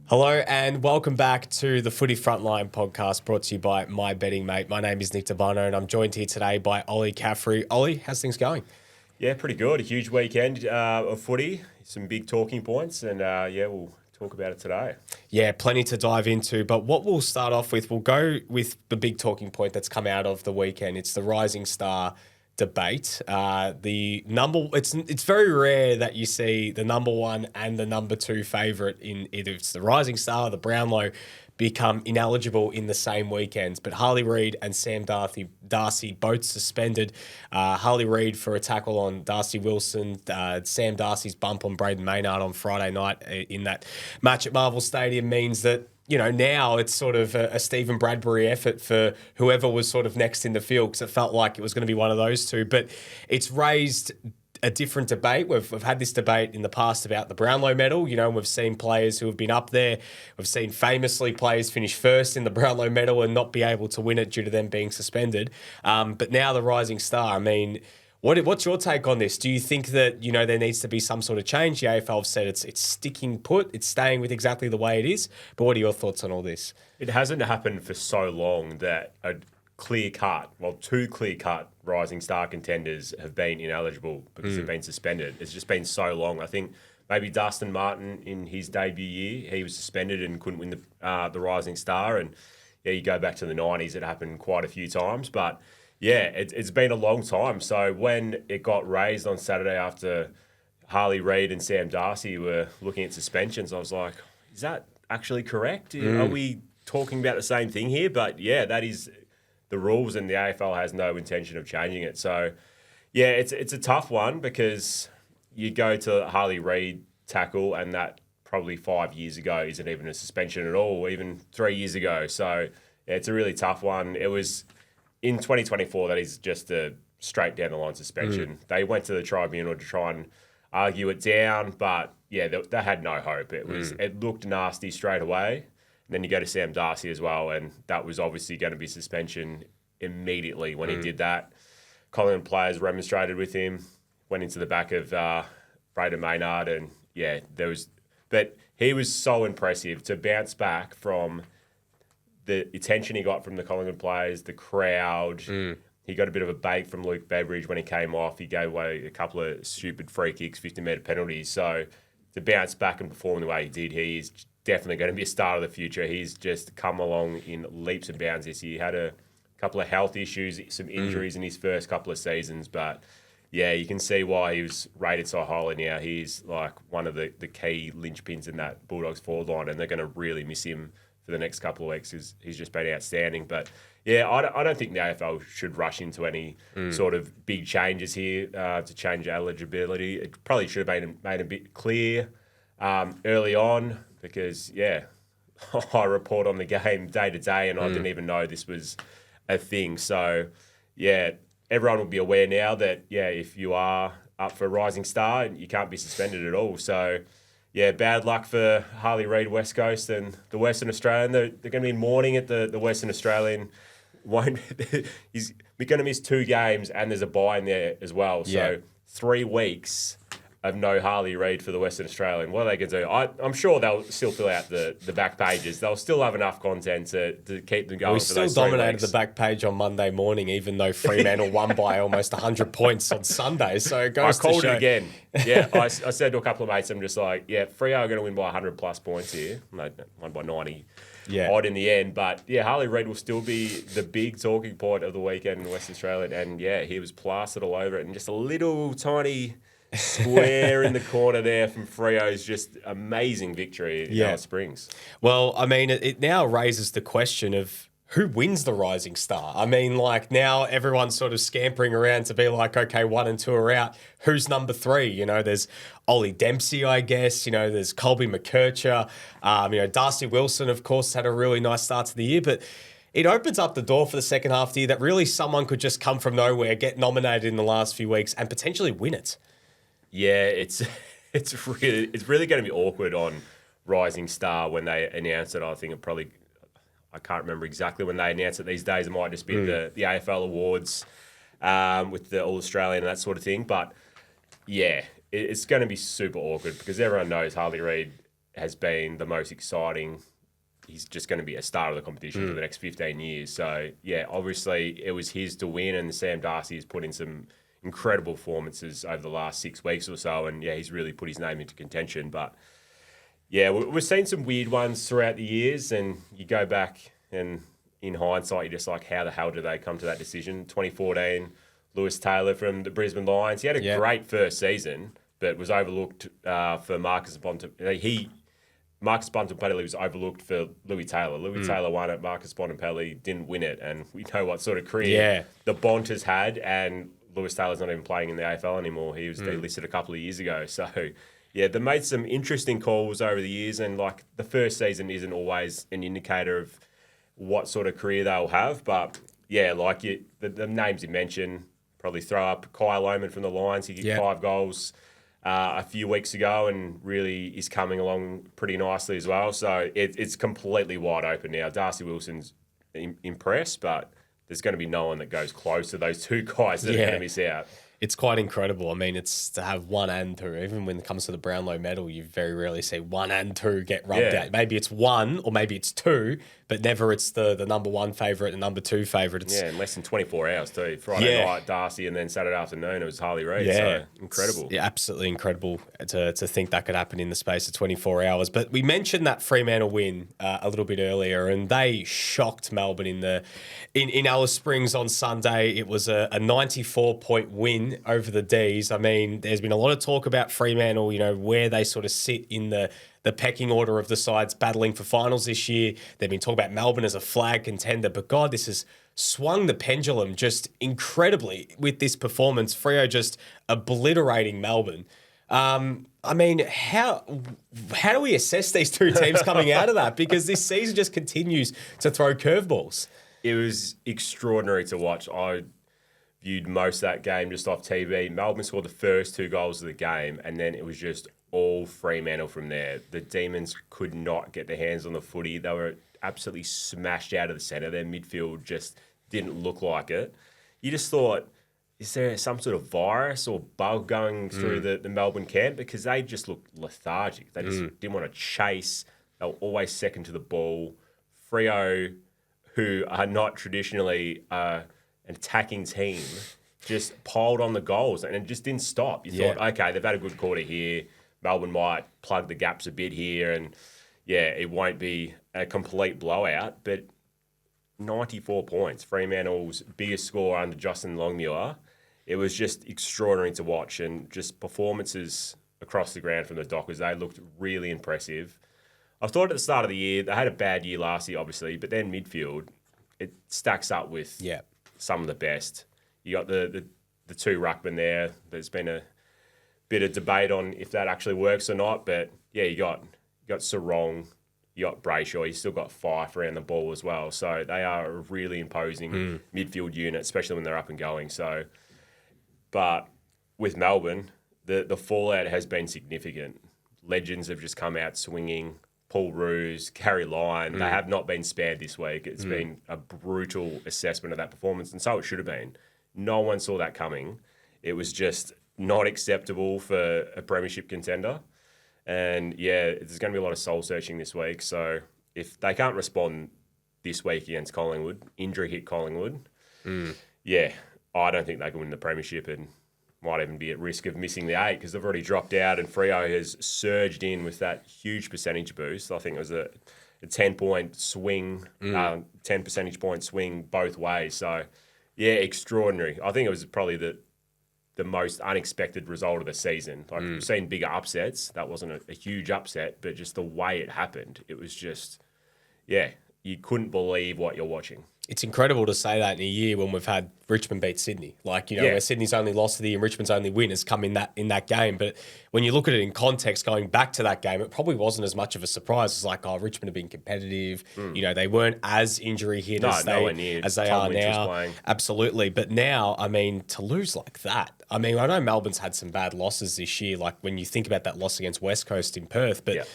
Hello and welcome back to the Footy Frontline Podcast brought to you by My Betting Mate. My name is D'Urbano and I'm joined here today by Oliver Caffrey. Ollie, how's things going? Yeah, pretty good. A huge weekend of footy, some big talking points, and we'll talk about it today. Yeah, plenty to dive into, but what we'll start off with, we'll go with the big talking point that's come out of the weekend. It's the Rising Star debate. It's very rare that you see the number one and the number two favourite in either it's the Rising Star or the Brownlow become ineligible in the same weekends. But Harley, Reid and Sam Darcy both suspended. Harley Reid for a tackle on Darcy Wilson, Sam Darcy's bump on Braden Maynard on Friday night in that match at Marvel Stadium means that, you know, now it's sort of a Stephen Bradbury effort for whoever was sort of next in the field because it felt like it was going to be one of those two. But it's raised a different debate. We've had this debate in the past about the Brownlow medal, you know, and we've seen players who have been up there. We've seen famously players finish first in the Brownlow medal and not be able to win it due to them being suspended. But now the Rising Star, I mean, what's your take on this? Do you think that, you know, there needs to be some sort of change? The AFL have said it's sticking put, it's staying with exactly the way it is. But what are your thoughts on all this? It hasn't happened for so long that two clear-cut Rising Star contenders have been ineligible because they've been suspended. It's just been so long. I think maybe Dustin Martin in his debut year, he was suspended and couldn't win the Rising Star. And yeah, you go back to the 90s, it happened quite a few times. But yeah, it's been a long time. So when it got raised on Saturday after Harley Reid and Sam Darcy were looking at suspensions, I was like, is that actually correct? Are we talking about the same thing here? But yeah, that is the rules, and the AFL has no intention of changing it. So yeah, it's a tough one because you go to Harley Reid tackle and that probably 5 years ago isn't even a suspension at all, even 3 years ago. So yeah, it's a really tough one. It was in 2024, that is just a straight down the line suspension. They went to the tribunal to try and argue it down, but yeah, they had no hope. It looked nasty straight away. And then you go to Sam Darcy as well, and that was obviously going to be suspension immediately when he did that. Collingwood players remonstrated with him, went into the back of Braden Maynard, and yeah, but he was so impressive to bounce back from the attention he got from the Collingwood players, the crowd. He got a bit of a bake from Luke Beveridge when he came off. He gave away a couple of stupid free kicks, 50-metre penalties. So to bounce back and perform the way he did, he's definitely going to be a star of the future. He's just come along in leaps and bounds this year. He had a couple of health issues, some injuries in his first couple of seasons, but yeah, you can see why he was rated so highly now. He's like one of the key linchpins in that Bulldogs forward line, and they're going to really miss him for the next couple of weeks because he's just been outstanding. But yeah, I don't think the AFL should rush into any sort of big changes here to change eligibility. It probably should have been made a bit clear early on because, yeah, I report on the game day to day and I didn't even know this was a thing. So, yeah, everyone will be aware now that, yeah, if you are up for Rising Star, you can't be suspended at all. So, yeah, bad luck for Harley Reid West Coast and the Western Australian. They're going to be in mourning at the Western Australian. He's going to miss 2 games and there's a bye in there as well. So 3 weeks of no Harley Reid for the Western Australian. What are they going to do? I'm sure they'll still fill out the back pages. They'll still have enough content to keep them going. We still dominated the back page on Monday morning, even though Fremantle won by almost 100 points on Sunday. So it goes I called to show. it again. Yeah, I said to a couple of mates, I'm just like, yeah, Freo are going to win by 100 plus points here. No, won by 90 odd in the end. But yeah, Harley Reid will still be the big talking point of the weekend in Western Australia. And yeah, he was plastered all over it. And just a little tiny square in the corner there from Freo's just amazing victory in Alice Springs. Well, I mean, it now raises the question of who wins the Rising Star. I mean, like now everyone's sort of scampering around to be like, okay, 1 and 2 are out. Who's number 3? You know, there's Ollie Dempsey, I guess. You know, there's Colby McKercher. You know, Darcy Wilson, of course, had a really nice start to the year, but it opens up the door for the second half of the year that really someone could just come from nowhere, get nominated in the last few weeks and potentially win it. Yeah, it's really going to be awkward on Rising Star when they announce it. I think I can't remember exactly when they announce it these days. It might just be the AFL awards with the All Australian and that sort of thing. But yeah, it's going to be super awkward because everyone knows Harley Reid has been the most exciting. He's just going to be a star of the competition for the next 15 years. So, yeah, obviously it was his to win, and Sam Darcy has put in some incredible performances over the last 6 weeks or so, and, yeah, he's really put his name into contention. But, yeah, we've seen some weird ones throughout the years, and you go back and in hindsight, you're just like, how the hell did they come to that decision? 2014, Lewis Taylor from the Brisbane Lions. He had a great first season, but was overlooked for Marcus Bontempelli. Marcus Bontempelli was overlooked for Louis Taylor. Louis Taylor won it. Marcus Bontempelli didn't win it. And we know what sort of career the Bont has had. And Louis Taylor's not even playing in the AFL anymore. He was delisted a couple of years ago. So, yeah, they made some interesting calls over the years. And, like, the first season isn't always an indicator of what sort of career they'll have. But, yeah, like the names you mentioned, probably throw up Kyle Oman from the Lions. He kicked 5 goals a few weeks ago and really is coming along pretty nicely as well. So it's completely wide open now. Darcy Wilson's impressed, but there's going to be no one that goes close to those two guys that are going to miss out. It's quite incredible. I mean, it's to have 1 and 2. Even when it comes to the Brownlow medal, you very rarely see 1 and 2 get rubbed out. Maybe it's 1 or maybe it's 2, but never it's the number 1 favourite and number 2 favourite. In less than 24 hours too. Friday night, Darcy, and then Saturday afternoon, it was Harley Reid. So incredible. Yeah, absolutely incredible to think that could happen in the space of 24 hours. But we mentioned that Fremantle win a little bit earlier, and they shocked Melbourne in Alice Springs on Sunday. It was a 94-point win over the D's. I mean, there's been a lot of talk about Fremantle, where they sort of sit in the pecking order of the sides battling for finals this year. They've been talking about Melbourne as a flag contender, but God, this has swung the pendulum just incredibly with this performance. Freo just obliterating Melbourne. I mean, how do we assess these two teams coming out of that? Because this season just continues to throw curveballs. It was extraordinary to watch. I viewed most of that game just off TV. Melbourne scored the first 2 goals of the game, and then it was just all Fremantle from there. The Demons could not get their hands on the footy. They were absolutely smashed out of the centre. Their midfield just didn't look like it. You just thought, is there some sort of virus or bug going through the Melbourne camp? Because they just looked lethargic. They just didn't want to chase. They were always second to the ball. Freo, who are not traditionally an attacking team, just piled on the goals and it just didn't stop. You thought, okay, they've had a good quarter here. Melbourne might plug the gaps a bit here and, it won't be a complete blowout. But 94 points, Fremantle's biggest score under Justin Longmuir. It was just extraordinary to watch, and just performances across the ground from the Dockers. They looked really impressive. I thought at the start of the year, they had a bad year last year, obviously, but then midfield, it stacks up with some of the best. You got the 2 ruckmen there. There's been a bit of debate on if that actually works or not, but you got Sarong, you got Brayshaw, you still got Fife around the ball as well. So they are a really imposing midfield unit, especially when they're up and going. So, but with Melbourne, the fallout has been significant. Legends have just come out swinging. Paul Roos, Gary Lyon, they have not been spared this week. It's been a brutal assessment of that performance, and so it should have been. No one saw that coming. It was just not acceptable for a premiership contender. And, there's going to be a lot of soul-searching this week. So if they can't respond this week against Collingwood, injury hit Collingwood, I don't think they can win the premiership and might even be at risk of missing the 8 because they've already dropped out and Freo has surged in with that huge percentage boost. I think it was a 10-point swing, 10 percentage point swing both ways. So, extraordinary. I think it was probably the most unexpected result of the season. Like we've seen bigger upsets. That wasn't a huge upset, but just the way it happened, it was just, you couldn't believe what you're watching. It's incredible to say that in a year when we've had Richmond beat Sydney. Where Sydney's only loss of the year and Richmond's only win has come in that game. But when you look at it in context, going back to that game, it probably wasn't as much of a surprise. It's like, Richmond have been competitive. They weren't as injury hit as they are now. Absolutely. But now, I mean, to lose like that. I mean, I know Melbourne's had some bad losses this year, like when you think about that loss against West Coast in Perth. But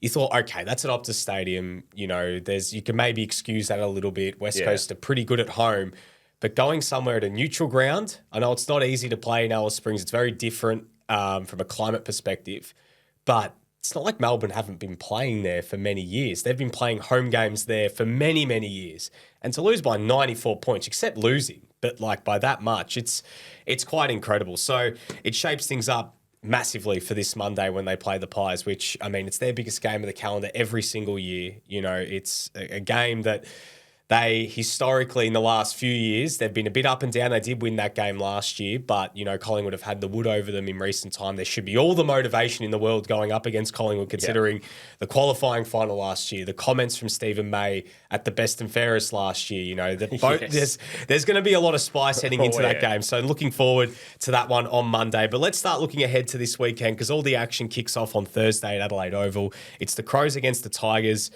you thought, okay, that's at Optus Stadium. You can maybe excuse that a little bit. West Coast are pretty good at home. But going somewhere at a neutral ground, I know it's not easy to play in Alice Springs. It's very different from a climate perspective. But it's not like Melbourne haven't been playing there for many years. They've been playing home games there for many, many years. And to lose by 94 points, except losing, but like by that much, it's quite incredible. So it shapes things up massively for this Monday when they play the Pies, which, I mean, it's their biggest game of the calendar every single year. You know, it's a game that they historically in the last few years, they've been a bit up and down. They did win that game last year, but, you know, Collingwood have had the wood over them in recent time. There should be all the motivation in the world going up against Collingwood, considering the qualifying final last year, the comments from Stephen May at the best and fairest last year. You know, there's going to be a lot of spice heading into that game. So looking forward to that one on Monday. But let's start looking ahead to this weekend because all the action kicks off on Thursday at Adelaide Oval. It's the Crows against the Tigers.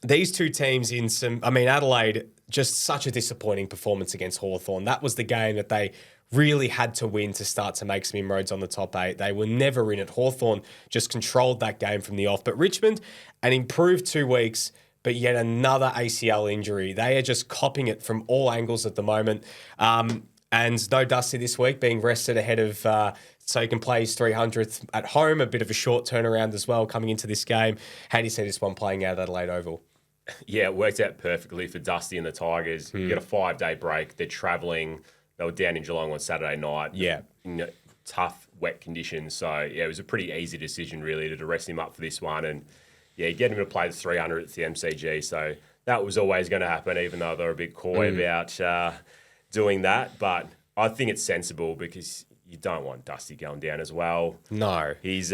These two teams Adelaide, just such a disappointing performance against Hawthorn. That was the game that they really had to win to start to make some inroads on the top 8. They were never in it. Hawthorn just controlled that game from the off. But Richmond, an improved 2 weeks, but yet another ACL injury. They are just copping it from all angles at the moment. And no Darcy this week, being rested ahead of... so he can play his 300th at home, a bit of a short turnaround as well coming into this game. How do you see this one playing out at Adelaide Oval? Yeah, it worked out perfectly for Dusty and the Tigers. You get a 5-day break. They're travelling. They were down in Geelong on Saturday night. Yeah. In tough, wet conditions. So, yeah, it was a pretty easy decision, really, to rest him up for this one. And, yeah, get him to play the 300 at the MCG. So that was always going to happen, even though they were a bit coy about doing that. But I think it's sensible because you don't want Dusty going down as well. No. He's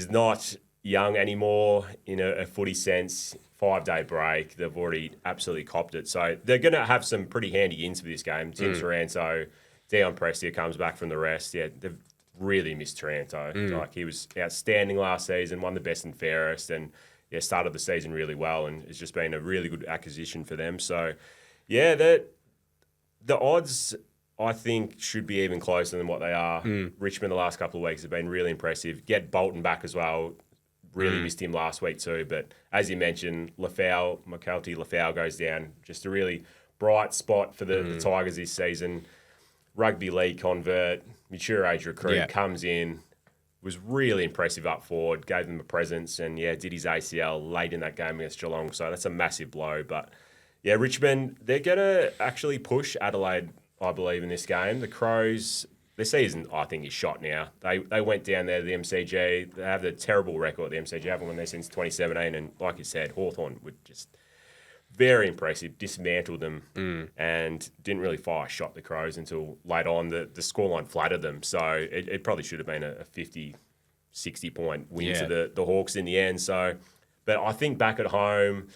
not young anymore in a footy sense. 5-day break. They've already absolutely copped it. So they're going to have some pretty handy ins for this game. Tim Taranto, Dion Prestia comes back from the rest. Yeah, they've really missed Taranto. Like, he was outstanding last season, won the best and fairest, and started the season really well, and it's just been a really good acquisition for them. So, yeah, the odds, I think, should be even closer than what they are. Richmond the last couple of weeks have been really impressive. Get Bolton back as well. Really missed him last week too. But as you mentioned, Lafau goes down. Just a really bright spot for the Tigers this season. Rugby league convert, mature age recruit, comes in, was really impressive up forward, gave them a presence, and did his ACL late in that game against Geelong. So that's a massive blow. But Richmond, they're going to actually push Adelaide, I believe, in this game. The Crows, their season, I think, is shot now. They went down there to the MCG. They have the terrible record at the MCG. Haven't won there since 2017. And like you said, Hawthorn would just very impressive, dismantled them and didn't really fire a shot, the Crows, until late on. The scoreline flattered them. So it probably should have been a 50, 60-point win to the Hawks in the end. So, but I think back at home,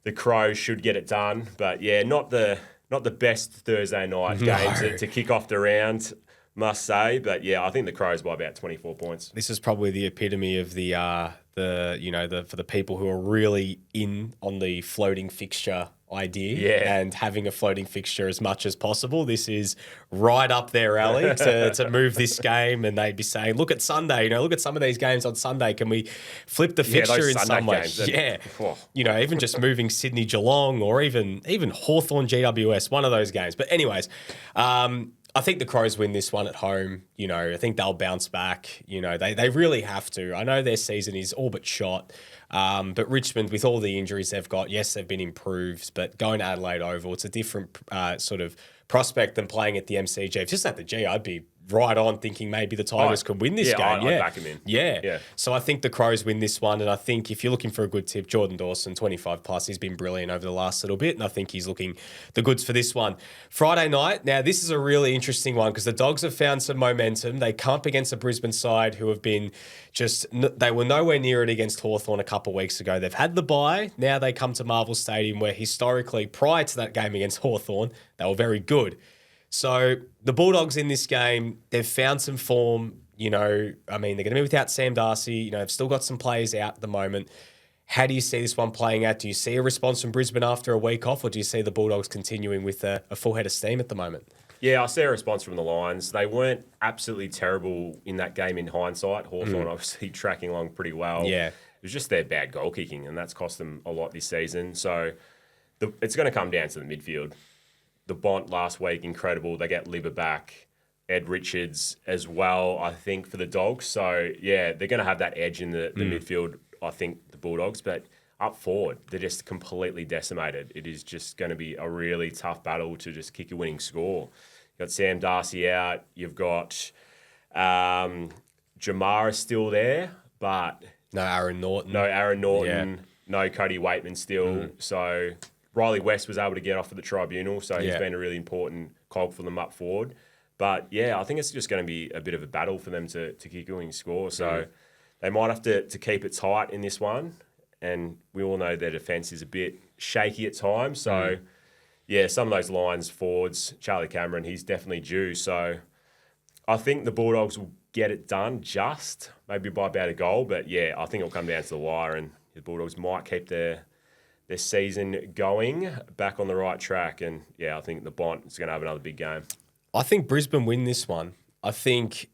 the Crows should get it done. But, not the best Thursday night game to kick off the round, must say. But I think the Crows by about 24 points. This is probably the epitome of the for the people who are really in on the floating fixture idea and having a floating fixture as much as possible. This is right up their alley to move this game, and they'd be saying, look at Sunday, look at some of these games on Sunday. Can we flip the fixture in some way? Even just moving Sydney Geelong or even Hawthorn GWS, one of those games. But anyways, I think the Crows win this one at home. I think they'll bounce back. They really have to. I know their season is all but shot. But Richmond, with all the injuries they've got, yes, they've been improved, but going to Adelaide Oval, it's a different sort of prospect than playing at the MCG. If it's just at the G, I'd be right on thinking maybe the Tigers could win this game. I'd back him in. Yeah. So I think the Crows win this one, and I think if you're looking for a good tip, Jordan Dawson, 25 plus, he's been brilliant over the last little bit, and I think he's looking the goods for this one. Friday night, now this is a really interesting one because the Dogs have found some momentum. They come up against a Brisbane side who have been they were nowhere near it against Hawthorn a couple of weeks ago. They've had the bye. Now they come to Marvel Stadium where historically, prior to that game against Hawthorn, they were very good. So the Bulldogs in this game, they've found some form. They're going to be without Sam Darcy. They've still got some players out at the moment. How do you see this one playing out? Do you see a response from Brisbane after a week off, or do you see the Bulldogs continuing with a full head of steam at the moment? Yeah, I see a response from the Lions. They weren't absolutely terrible in that game in hindsight. Hawthorn obviously tracking along pretty well. Yeah. It was just their bad goal kicking, and that's cost them a lot this season. So it's going to come down to the midfield. The Bont last week, incredible. They get Libba back. Ed Richards as well, I think, for the Dogs. So, yeah, they're going to have that edge in the midfield, I think, the Bulldogs. But up forward, they're just completely decimated. It is just going to be a really tough battle to just kick a winning score. You've got Sam Darcy out. You've got Jamara still there, but... No Aaron Norton. No Cody Waitman still. So Riley West was able to get off at the tribunal, so he's been a really important cog for them up forward. But, yeah, I think it's just going to be a bit of a battle for them to kick a winning score. So they might have to keep it tight in this one. And we all know their defence is a bit shaky at times. So, yeah, some of those lines forwards, Charlie Cameron, he's definitely due. So I think the Bulldogs will get it done just, maybe by about a goal. But, yeah, I think it'll come down to the wire and the Bulldogs might keep their season going back on the right track. And, yeah, I think the Bont is going to have another big game. I think Brisbane win this one. I think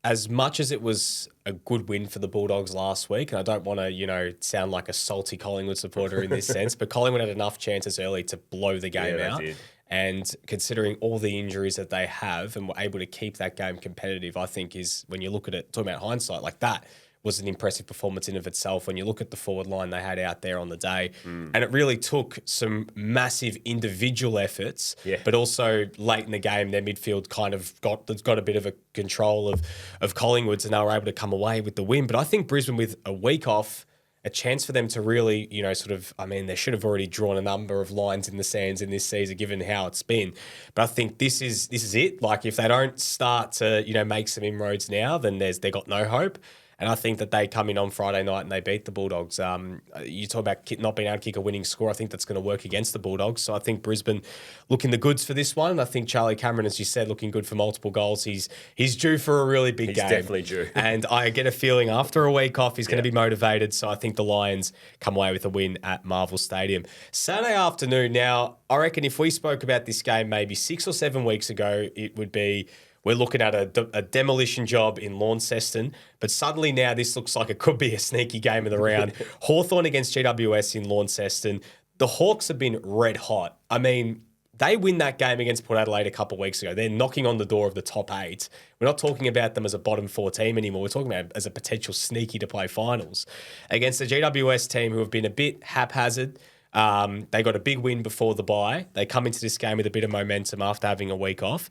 as much as it was a good win for the Bulldogs last week, and I don't want to, sound like a salty Collingwood supporter in this sense, but Collingwood had enough chances early to blow the game out. Did. And considering all the injuries that they have and were able to keep that game competitive, I think is, when you look at it, talking about hindsight, like that was an impressive performance in of itself when you look at the forward line they had out there on the day. And it really took some massive individual efforts, but also late in the game, their midfield kind of got a bit of a control of Collingwood's, and they were able to come away with the win. But I think Brisbane, with a week off, a chance for them to really, they should have already drawn a number of lines in the sands in this season, given how it's been. But I think this is it. Like, if they don't start to, make some inroads now, then they got no hope. And I think that they come in on Friday night and they beat the Bulldogs. You talk about not being able to kick a winning score. I think that's going to work against the Bulldogs. So I think Brisbane looking the goods for this one. And I think Charlie Cameron, as you said, looking good for multiple goals. He's due for a really big game. He's definitely due. And I get a feeling after a week off, he's going to be motivated. So I think the Lions come away with a win at Marvel Stadium. Saturday afternoon. Now, I reckon if we spoke about this game maybe 6 or 7 weeks ago, it would be... We're looking at a demolition job in Launceston, but suddenly now this looks like it could be a sneaky game of the round. Hawthorn against GWS in Launceston. The Hawks have been red hot. I mean, they win that game against Port Adelaide a couple of weeks ago. They're knocking on the door of the top 8. We're not talking about them as a bottom 4 team anymore. We're talking about as a potential sneaky to play finals against the GWS team, who have been a bit haphazard. They got a big win before the bye. They come into this game with a bit of momentum after having a week off.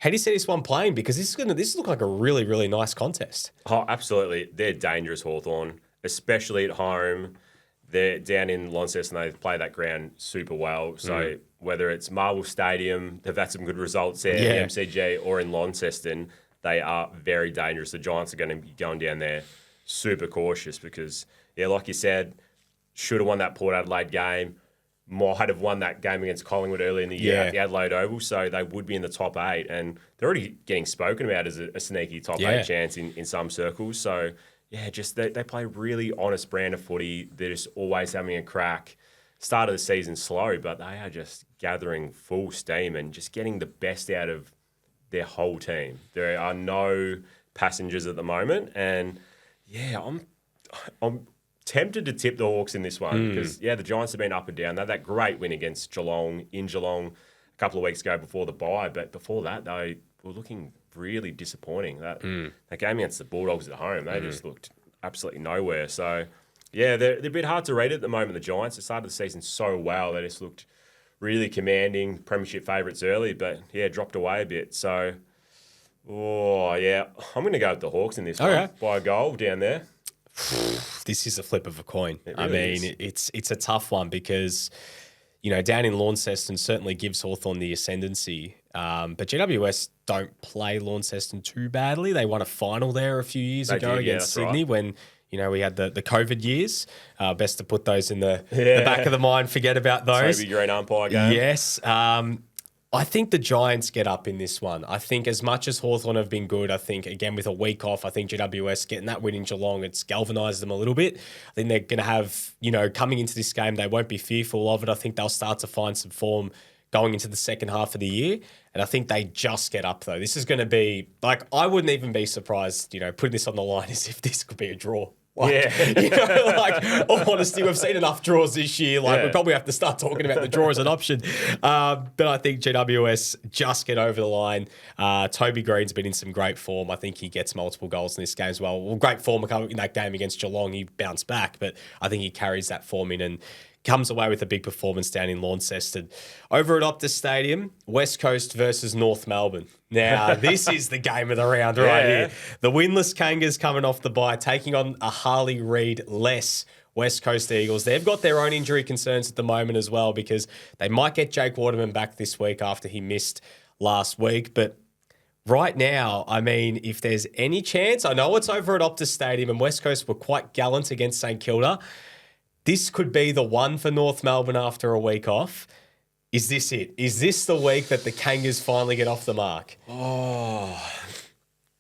How do you see this one playing? Because this look like a really, really nice contest. Oh, absolutely. They're dangerous, Hawthorn, especially at home. They're down in Launceston. They play that ground super well. So whether it's Marvel Stadium, they've had some good results there, the MCG, or in Launceston, they are very dangerous. The Giants are going to be going down there super cautious because, like you said, should have won that Port Adelaide game. Might have won that game against Collingwood early in the year at the Adelaide Oval, so they would be in the top 8, and they're already getting spoken about as a sneaky top 8 chance in some circles. So, just they play really honest brand of footy. They're just always having a crack. Start of the season slow, but they are just gathering full steam and just getting the best out of their whole team. There are no passengers at the moment, and I'm tempted to tip the Hawks in this one because, the Giants have been up and down. They had that great win against Geelong in Geelong a couple of weeks ago before the bye, but before that, they were looking really disappointing. That game against the Bulldogs at home, they just looked absolutely nowhere. So, they're a bit hard to read at the moment, the Giants. They started the season so well. They just looked really commanding, premiership favourites early, but, dropped away a bit. So, I'm going to go with the Hawks in this one by a goal down there. This is a flip of a coin. Really it's a tough one because, down in Launceston certainly gives Hawthorn the ascendancy. But GWS don't play Launceston too badly. They won a final there a few years ago against Sydney when, we had the COVID years. Best to put those in the back of the mind. Forget about those. Toby Green umpire game. Yes. I think the Giants get up in this one. I think as much as Hawthorn have been good, I think, again, with a week off, I think GWS getting that win in Geelong, it's galvanised them a little bit. I think they're going to have, coming into this game, they won't be fearful of it. I think they'll start to find some form going into the second half of the year. And I think they just get up, though. This is going to be, I wouldn't even be surprised, putting this on the line as if this could be a draw. All honesty, we've seen enough draws this year. We probably have to start talking about the draw as an option. But I think GWS just get over the line. Toby Green's been in some great form. I think he gets multiple goals in this game as well. Well, great form in that game against Geelong. He bounced back, but I think he carries that form in and comes away with a big performance down in Launceston. Over at Optus Stadium, West Coast versus North Melbourne. Now, this is the game of the round right here. The winless Kangas coming off the bye, taking on a Harley Reid less West Coast Eagles. They've got their own injury concerns at the moment as well because they might get Jake Waterman back this week after he missed last week. But right now, I mean, if there's any chance, I know it's over at Optus Stadium and West Coast were quite gallant against St Kilda. This could be the one for North Melbourne after a week off. Is this it? Is this the week that the Kangas finally get off the mark? Oh,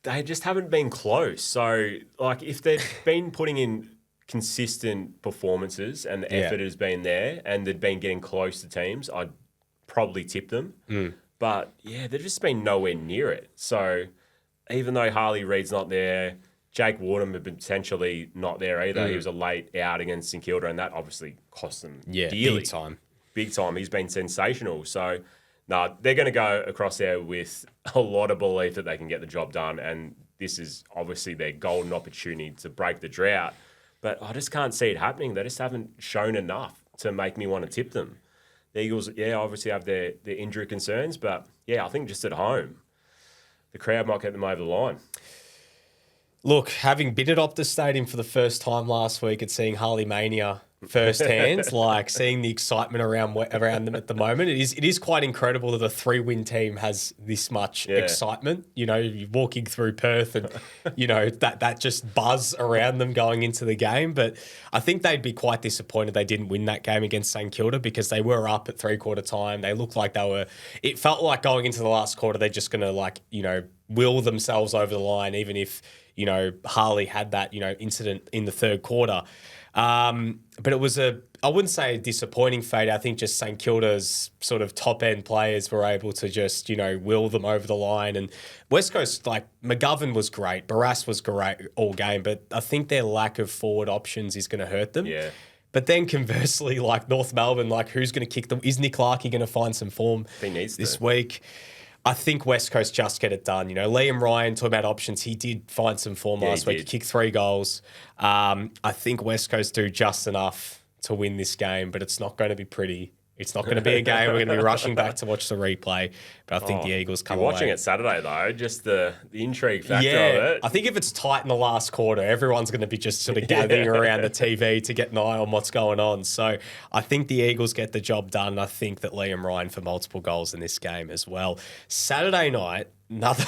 they just haven't been close. So, if they'd been putting in consistent performances and the effort has been there and they'd been getting close to teams, I'd probably tip them. But, they've just been nowhere near it. So, even though Harley Reid's not there, Jake Waterman potentially not there either. He was a late out against St Kilda, and that obviously cost them dearly. Big time. He's been sensational. So, they're going to go across there with a lot of belief that they can get the job done, and this is obviously their golden opportunity to break the drought. But I just can't see it happening. They just haven't shown enough to make me want to tip them. The Eagles, obviously have their injury concerns, but, I think just at home, the crowd might get them over the line. Look, having been at Optus Stadium for the first time last week and seeing Harley Mania firsthand, seeing the excitement around them at the moment, it is quite incredible that a 3-win team has this much excitement. You're walking through Perth and, that just buzz around them going into the game. But I think they'd be quite disappointed they didn't win that game against St Kilda because they were up at 3/4 time. They looked like it felt like going into the last quarter, they're just going to will themselves over the line, even if, Harley had that, incident in the third quarter. But it was I wouldn't say a disappointing fate. I think just St Kilda's sort of top-end players were able to just, will them over the line. And West Coast, McGovern was great. Barras was great all game. But I think their lack of forward options is going to hurt them. Yeah. But then conversely, North Melbourne, who's going to kick them? Is Nick Larkey going to find some form this week? I think West Coast just get it done. Liam Ryan, talking about options, he did find some form last week. He kicked 3 goals. I think West Coast do just enough to win this game, but it's not going to be pretty. It's not going to be a game. We're going to be rushing back to watch the replay. But I think the Eagles come away. Watching it Saturday, though, just the intrigue factor of it. I think if it's tight in the last quarter, everyone's going to be just sort of gathering around the TV to get an eye on what's going on. So I think the Eagles get the job done. I think that Liam Ryan for multiple goals in this game as well. Saturday night, another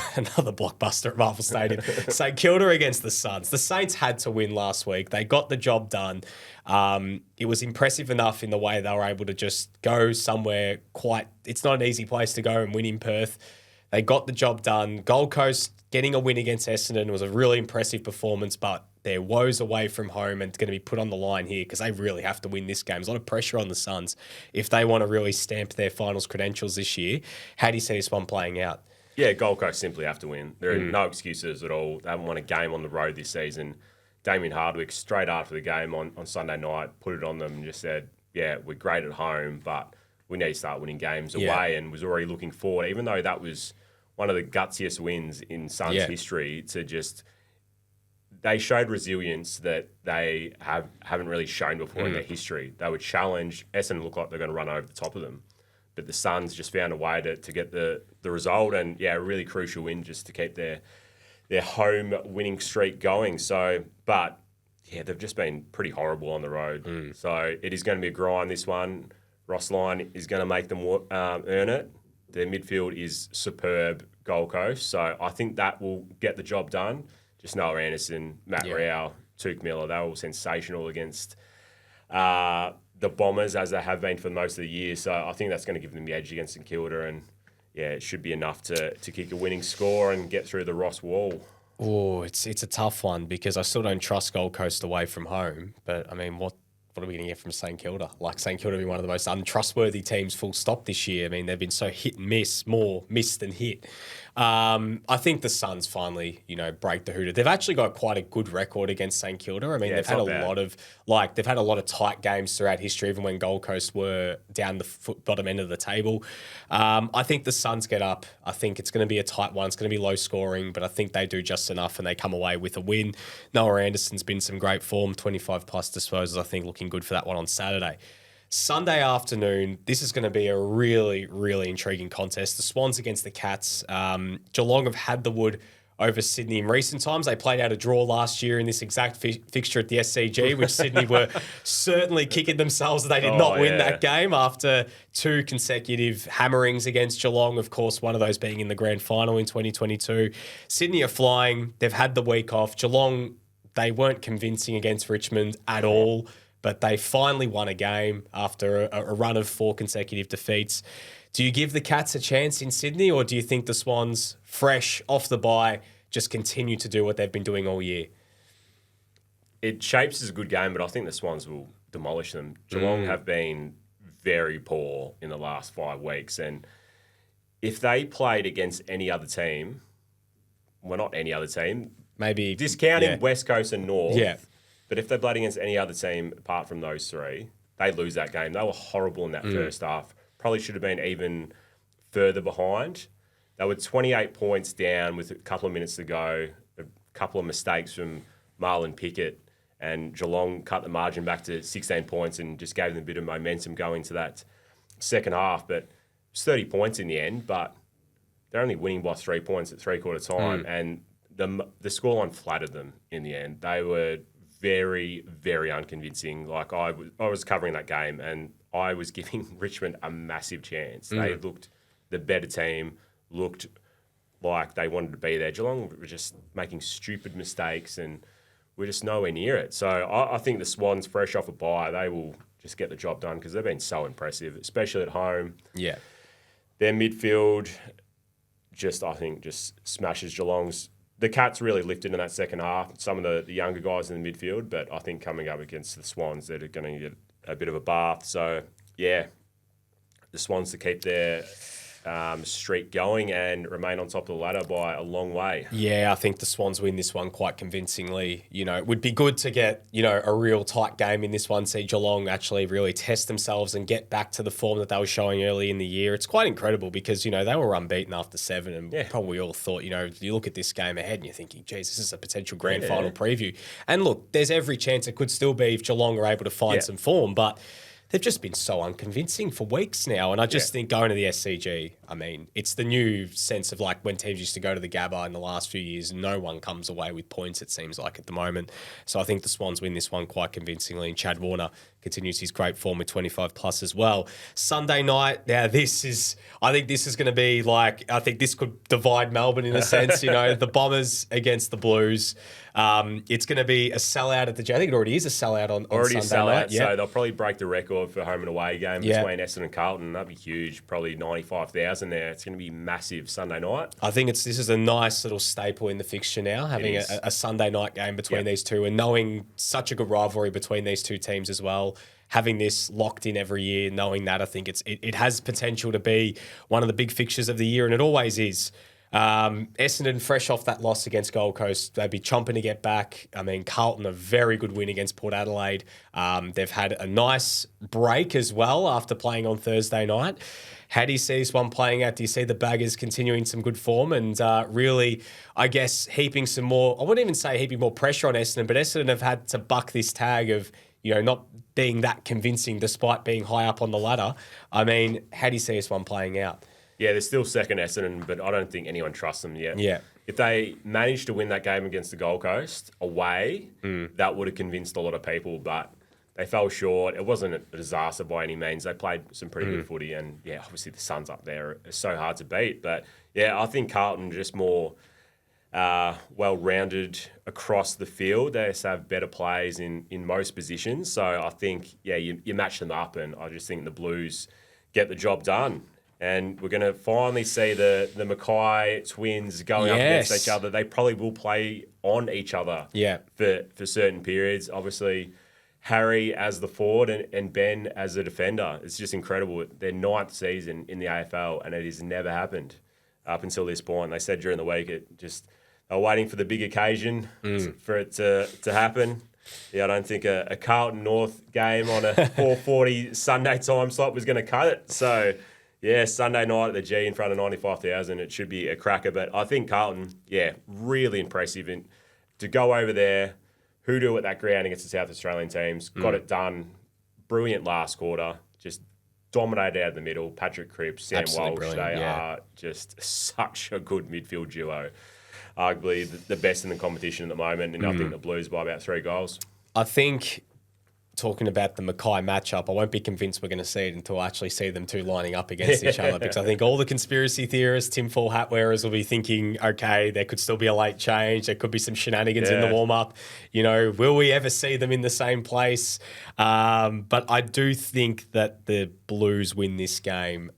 blockbuster at Marvel Stadium. St Kilda against the Suns. The Saints had to win last week. They got the job done. It was impressive enough in the way they were able to just go somewhere it's not an easy place to go and win in Perth. They got the job done. Gold Coast getting a win against Essendon was a really impressive performance, but their woes away from home and going to be put on the line here because they really have to win this game. There's a lot of pressure on the Suns if they want to really stamp their finals credentials this year. How do you see this one playing out? Yeah, Gold Coast simply have to win. There are no excuses at all. They haven't won a game on the road this season. Damien Hardwick, straight after the game on Sunday night, put it on them and just said, we're great at home, but we need to start winning games away, and was already looking forward, even though that was one of the gutsiest wins in Suns history, to just... They showed resilience that they haven't really shown before in their history. They would challenge. Essendon looked like they're going to run over the top of them. But the Suns just found a way to get the result, and a really crucial win just to keep their home winning streak going. So, but they've just been pretty horrible on the road. So it is going to be a grind, this one. Ross Lyon is going to make them earn it. Their midfield is superb, Gold Coast. So I think that will get the job done. Just Noah Anderson, Matt Rao, Tuke Miller, they're all sensational against the Bombers, as they have been for most of the year. So I think that's going to give them the edge against St Kilda, and it should be enough to kick a winning score and get through the Ross wall. Oh, it's a tough one because I still don't trust Gold Coast away from home. But I mean, what are we going to get from St Kilda? St Kilda being one of the most untrustworthy teams full stop this year. I mean, they've been so hit and miss, more miss than hit. I think the Suns finally, break the hoodoo. They've actually got quite a good record against St Kilda. I mean, they've had they've had a lot of tight games throughout history, even when Gold Coast were down the bottom end of the table. I think the Suns get up. I think it's going to be a tight one. It's going to be low scoring, but I think they do just enough and they come away with a win. Noah Anderson's been some great form, 25 plus disposals, I think, looking good for that one on Saturday. Sunday afternoon, this is going to be a really, really intriguing contest. The Swans against the Cats. Geelong have had the wood over Sydney in recent times. They played out a draw last year in this exact fixture at the SCG, which Sydney were certainly kicking themselves that they did not win that game after 2 consecutive hammerings against Geelong. Of course, one of those being in the grand final in 2022. Sydney are flying. They've had the week off. Geelong, they weren't convincing against Richmond at all, but they finally won a game after a run of 4 consecutive defeats. Do you give the Cats a chance in Sydney, or do you think the Swans, fresh off the bye, just continue to do what they've been doing all year? It shapes as a good game, but I think the Swans will demolish them. Geelong have been very poor in the last 5 weeks, and if they played against any other team, well, not any other team, maybe discounting West Coast and North, but if they played against any other team apart from those 3, they lose that game. They were horrible in that first half. Probably should have been even further behind. They were 28 points down with a couple of minutes to go, a couple of mistakes from Marlon Pickett, and Geelong cut the margin back to 16 points and just gave them a bit of momentum going to that second half. But it was 30 points in the end, but they're only winning by 3 points at three-quarter time, and the scoreline flattered them in the end. They were very, very unconvincing. Like I was covering that game and I was giving Richmond a massive chance. They looked the better team, looked like they wanted to be there. Geelong were just making stupid mistakes and we're just nowhere near it. So I think the Swans, fresh off a bye, they will just get the job done because they've been so impressive, especially at home. Yeah. Their midfield I think smashes Geelong's. The Cats really lifted in that second half, some of the younger guys in the midfield, but I think coming up against the Swans, they're going to get a bit of a bath. So, yeah, the Swans to keep their streak going and remain on top of the ladder by a long way. Yeah, I think the Swans win this one quite convincingly. It would be good to get, a real tight game in this one, see Geelong actually really test themselves and get back to the form that they were showing early in the year. It's quite incredible because, they were unbeaten after 7 and probably all thought, you look at this game ahead and you're thinking, geez, this is a potential grand final preview. And look, there's every chance it could still be if Geelong are able to find some form, but they've just been so unconvincing for weeks now. And I just think going to the SCG, I mean, it's the new sense of like when teams used to go to the Gabba in the last few years, no one comes away with points, it seems like at the moment. So I think the Swans win this one quite convincingly. And Chad Warner continues his great form with 25 plus as well. Sunday night, now I think this is going to be I think this could divide Melbourne in a sense, the Bombers against the Blues. It's going to be a sellout at the I think it already is a sellout on Sunday night. So they'll probably break the record for home and away game between Essendon and Carlton. That'd be huge, probably 95,000 there. It's going to be massive Sunday night. I think this is a nice little staple in the fixture now, having a Sunday night game between these two and knowing such a good rivalry between these two teams as well. Having this locked in every year, knowing that, I think it has potential to be one of the big fixtures of the year, and it always is. Essendon, fresh off that loss against Gold Coast, they'd be chomping to get back. I mean, Carlton, a very good win against Port Adelaide. They've had a nice break as well after playing on Thursday night. How do you see this one playing out? Do you see the Baggers continuing some good form and really, I guess, heaping some more, I wouldn't even say heaping more pressure on Essendon, but Essendon have had to buck this tag of, not being that convincing despite being high up on the ladder. I mean, how do you see this one playing out? Yeah, they're still second Essendon, but I don't think anyone trusts them yet. Yeah. If they managed to win that game against the Gold Coast away, that would have convinced a lot of people, but they fell short. It wasn't a disaster by any means. They played some pretty good footy, and, obviously the Suns up there are so hard to beat. But, I think Carlton just more well-rounded across the field. They just have better players in most positions. So I think, you match them up, and I just think the Blues get the job done. And we're going to finally see the Mackay twins going up against each other. They probably will play on each other for certain periods. Obviously, Harry as the forward and Ben as the defender. It's just incredible. Their 9th season in the AFL, and it has never happened. up until this point. They said during the week they were waiting for the big occasion for it to happen. Yeah, I don't think a Carlton North game on a 4:40 Sunday time slot was going to cut it. So, yeah, Sunday night at the G in front of 95,000, it should be a cracker. But I think Carlton, really impressive. And to go over there, hoodoo at that ground against the South Australian teams, got it done. Brilliant last quarter, just dominated out of the middle. Patrick Cripps, Sam Walsh, they are just such a good midfield duo. Arguably the best in the competition at the moment, and I think the Blues by about 3 goals. I think, talking about the Mackay matchup, I won't be convinced we're going to see it until I actually see them two lining up against each other, because I think all the conspiracy theorists, tinfoil hat wearers will be thinking, okay, there could still be a late change. There could be some shenanigans in the warm-up. Will we ever see them in the same place? But I do think that the Blues win this game.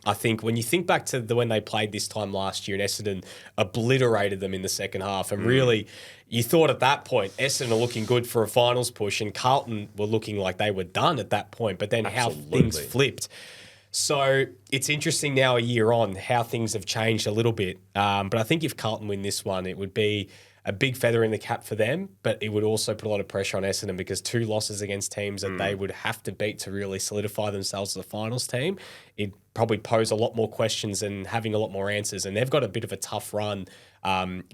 I think when you think back to when they played this time last year and Essendon obliterated them in the second half, and really you thought at that point Essendon are looking good for a finals push and Carlton were looking like they were done at that point, but then how things flipped. So it's interesting now a year on how things have changed a little bit. But I think if Carlton win this one, it would be a big feather in the cap for them, but it would also put a lot of pressure on Essendon because 2 losses against teams that they would have to beat to really solidify themselves as a finals team, it probably pose a lot more questions and having a lot more answers. And they've got a bit of a tough run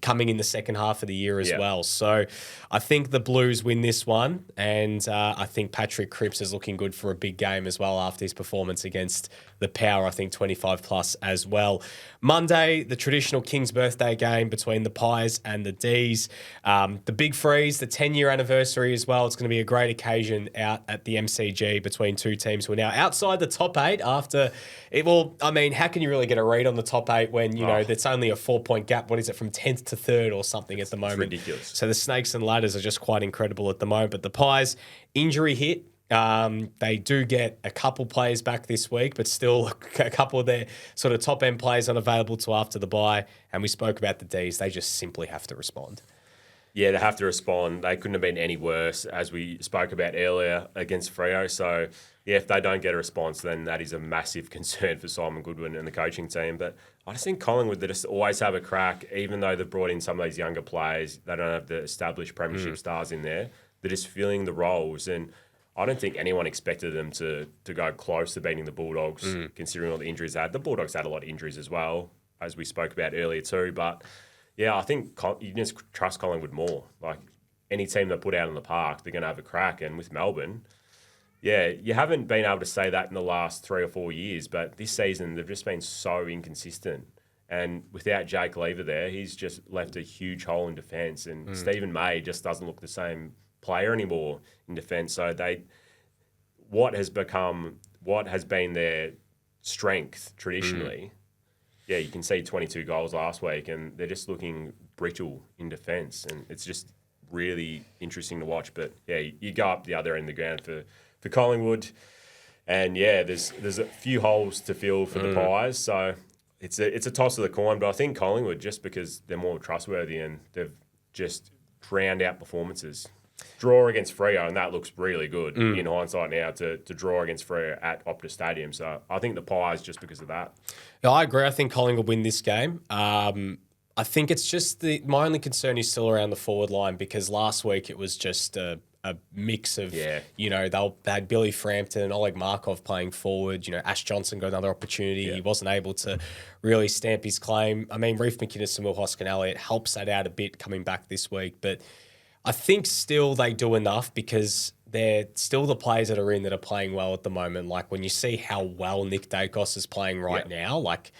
coming in the second half of the year as well. So I think the Blues win this one, and I think Patrick Cripps is looking good for a big game as well after his performance against the Power, I think 25 plus as well. Monday, the traditional King's birthday game between the Pies and the Ds. The Big Freeze, the 10-year anniversary as well. It's going to be a great occasion out at the MCG between two teams who are now outside the top 8 after it. Well, I mean, how can you really get a read on the top 8 when, there's only a 4-point gap? What is it, from 10th to 3rd or something at the moment? It's ridiculous. So the snakes and ladders are just quite incredible at the moment. But the Pies, injury hit. They do get a couple players back this week, but still a couple of their sort of top-end players unavailable to after the bye. And we spoke about the Ds. They just simply have to respond. Yeah, they have to respond. They couldn't have been any worse, as we spoke about earlier, against Freo. So, yeah, if they don't get a response, then that is a massive concern for Simon Goodwin and the coaching team. But I just think Collingwood, they just always have a crack, even though they've brought in some of these younger players. They don't have the established premiership stars in there. They're just filling the roles. And I don't think anyone expected them to go close to beating the Bulldogs, considering all the injuries they had. The Bulldogs had a lot of injuries as well, as we spoke about earlier too. But yeah, I think you just trust Collingwood more. Like, any team they put out in the park, they're going to have a crack. And with Melbourne, yeah, you haven't been able to say that in the last 3 or 4 years, but this season they've just been so inconsistent. And without Jake Lever there, he's just left a huge hole in defence. And Stephen May just doesn't look the same player anymore in defence. So what has been their strength traditionally, yeah, you can see 22 goals last week, and they're just looking brittle in defence, and it's just really interesting to watch. But yeah, you go up the other end of the ground for Collingwood, and yeah, there's a few holes to fill for the Pies, so it's a toss of the coin. But I think Collingwood, just because they're more trustworthy and they've just drowned out performances. Draw against Freo, and that looks really good in hindsight now to draw against Freo at Optus Stadium. So I think the Pies, just because of that. Yeah, I agree. I think Collingwood will win this game. I think it's just my only concern is still around the forward line, because last week it was just a mix of, they had Billy Frampton and Oleg Markov playing forward. Ash Johnson got another opportunity. Yeah. He wasn't able to really stamp his claim. I mean, Reef McInnes and Will Hoskin-Elliott helps that out a bit coming back this week, but I think still they do enough because they're still the players that are in that are playing well at the moment. Like, when you see how well Nick Dacos is playing right now, like,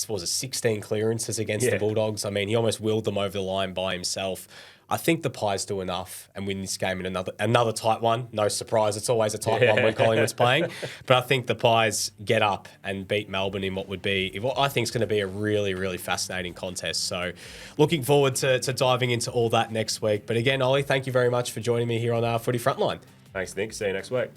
was it 16 clearances against the Bulldogs? I mean, he almost willed them over the line by himself. I think the Pies do enough and win this game in another tight one. No surprise, it's always a tight one when Collingwood's playing. But I think the Pies get up and beat Melbourne in what I think is going to be a really, really fascinating contest. So looking forward to diving into all that next week. But again, Ollie, thank you very much for joining me here on Footy Frontline. Thanks, Nick. See you next week.